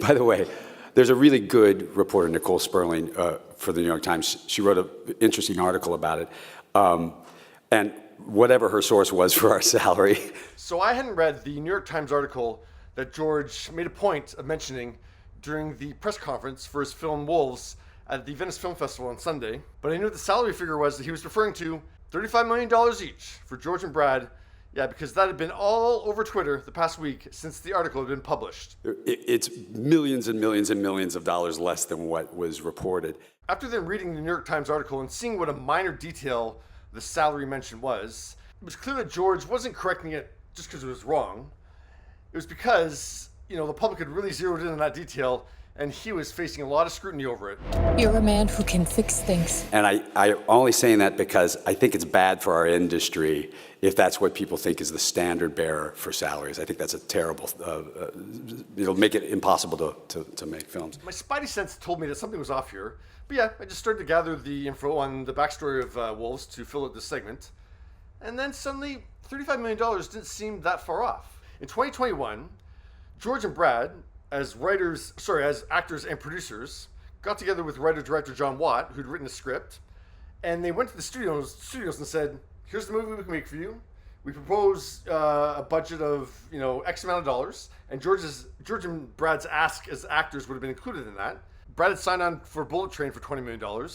By the way, there's a really good reporter, Nicole Sperling, for the New York Times. She wrote an interesting article about it. And whatever her source was for our salary. So I hadn't read the New York Times article that George made a point of mentioning during the press conference for his film Wolves at the Venice Film Festival on Sunday. But I knew what the salary figure was that he was referring to, $35 million each for George and Brad. Yeah, because that had been all over Twitter the past week since the article had been published. It's millions and millions and millions of dollars less than what was reported. After then reading the New York Times article and seeing what a minor detail the salary mention was, it was clear that George wasn't correcting it just because it was wrong. It was because, the public had really zeroed in on that detail and he was facing a lot of scrutiny over it. You're a man who can fix things. And I'm only saying that because I think it's bad for our industry if that's what people think is the standard bearer for salaries. I think that's a terrible, it'll make it impossible to make films. My spidey sense told me that something was off here. But yeah, I just started to gather the info on the backstory of Wolves to fill out this segment. And then suddenly, $35 million didn't seem that far off. In 2021, George and Brad, as actors and producers, got together with writer-director John Watt, who'd written a script, and they went to the studios and said, here's the movie we can make for you. We propose a budget of, X amount of dollars, and George and Brad's ask as actors would have been included in that. Brad had signed on for Bullet Train for $20 million.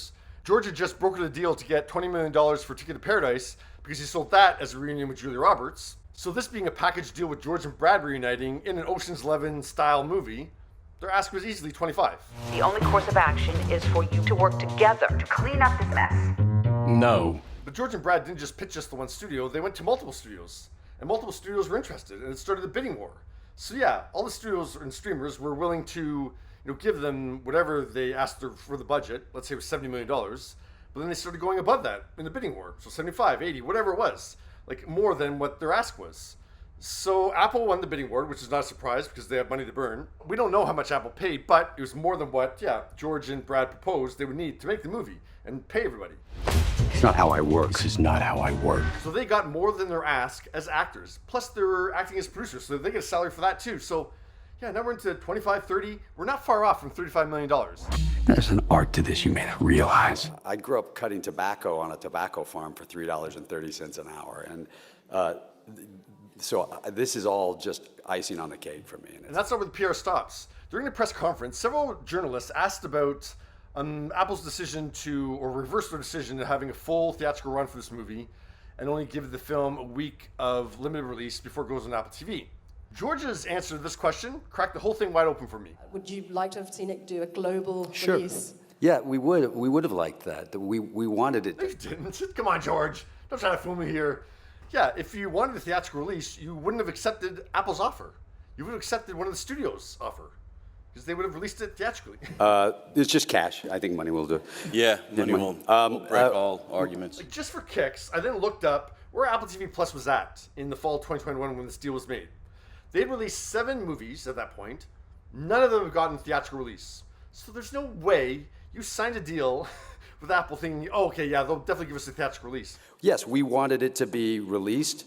George had just brokered a deal to get $20 million for Ticket to Paradise because he sold that as a reunion with Julia Roberts. So this being a package deal with George and Brad reuniting in an Ocean's 11 style movie, their ask was easily $25. The only course of action is for you to work together to clean up this mess. No. But George and Brad didn't just pitch us the one studio, they went to multiple studios. And multiple studios were interested, and it started a bidding war. So yeah, all the studios and streamers were willing to give them whatever they asked for the budget. Let's say it was $70 million. But then they started going above that in the bidding war. So 75, 80, whatever it was. Like more than what their ask was. So Apple won the bidding war, which is not a surprise because they have money to burn. We don't know how much Apple paid, but it was more than what, George and Brad proposed they would need to make the movie and pay everybody. It's not how I work. This is not how I work. So they got more than their ask as actors. Plus they were acting as producers, so they get a salary for that too. So yeah, now we're into 25, 30. We're not far off from $35 million. There's an art to this you may not realize. I grew up cutting tobacco on a tobacco farm for $3.30 an hour. And so this is all just icing on the cake for me. And that's not where the PR stops. During the press conference, several journalists asked about Apple's decision or reverse their decision to having a full theatrical run for this movie and only give the film a week of limited release before it goes on Apple TV. George's answer to this question cracked the whole thing wide open for me. Would you like to have seen it do a global release? Yeah, we would have liked that. We wanted it. No, you didn't. Come on, George. Don't try to fool me here. Yeah, if you wanted a theatrical release, you wouldn't have accepted Apple's offer. You would have accepted one of the studio's offer because they would have released it theatrically. It's just cash. I think money will do. Yeah, money will break all arguments. Just for kicks, I then looked up where Apple TV Plus was at in the fall of 2021 when this deal was made. They had released 7 movies at that point. None of them have gotten theatrical release. So there's no way you signed a deal with Apple thinking, they'll definitely give us a theatrical release. Yes, we wanted it to be released.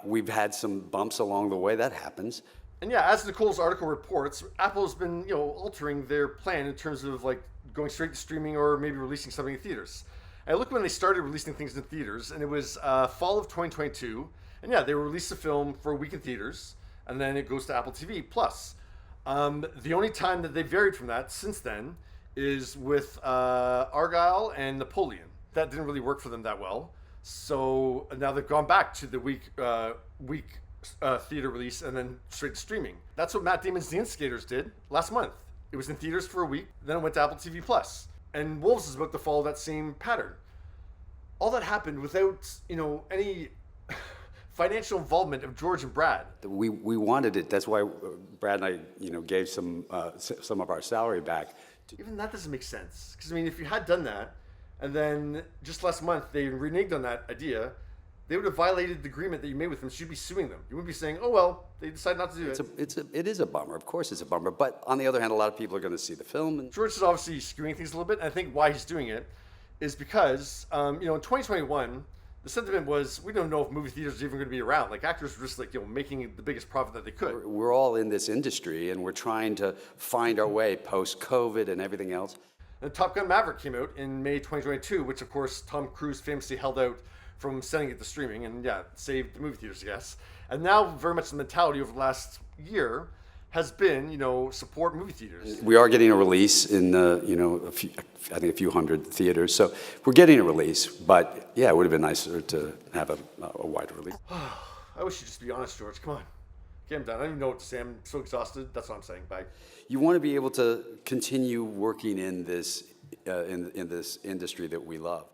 We've had some bumps along the way. That happens. And yeah, as Nicole's article reports, Apple's been altering their plan in terms of going straight to streaming or maybe releasing something in theaters. And I looked when they started releasing things in theaters, and it was fall of 2022. And yeah, they released the film for a week in theaters, and then it goes to Apple TV Plus. The only time that they varied from that since then is with Argyle and Napoleon. That didn't really work for them that well. So now they've gone back to the week theater release and then straight to streaming. That's what Matt Damon's The Instigators did last month. It was in theaters for a week, then it went to Apple TV Plus. And Wolves is about to follow that same pattern. All that happened without, any financial involvement of George and Brad. We wanted it. That's why Brad and I, gave some of our salary back. Even that doesn't make sense. Because, if you had done that, and then just last month they reneged on that idea, they would have violated the agreement that you made with them. So you'd be suing them. You wouldn't be saying, they decided not to do it. It is a bummer. Of course it's a bummer. But on the other hand, a lot of people are going to see the film. And George is obviously skewing things a little bit. And I think why he's doing it is because, in 2021, the sentiment was, we don't know if movie theaters are even going to be around. Like, actors were just like, making the biggest profit that they could. We're all in this industry, and we're trying to find our way post-COVID and everything else. And Top Gun Maverick came out in May 2022, which of course Tom Cruise famously held out from sending it to streaming, and yeah, saved the movie theaters, I guess. And now very much the mentality over the last year has been, support movie theaters. We are getting a release in, I think a few hundred theaters. So we're getting a release, but yeah, it would have been nicer to have a wider release. I wish you'd just be honest, George. Come on. Okay, I'm done. I don't even know what to say. I'm so exhausted. That's what I'm saying. Bye. You want to be able to continue working in this, in this industry that we love.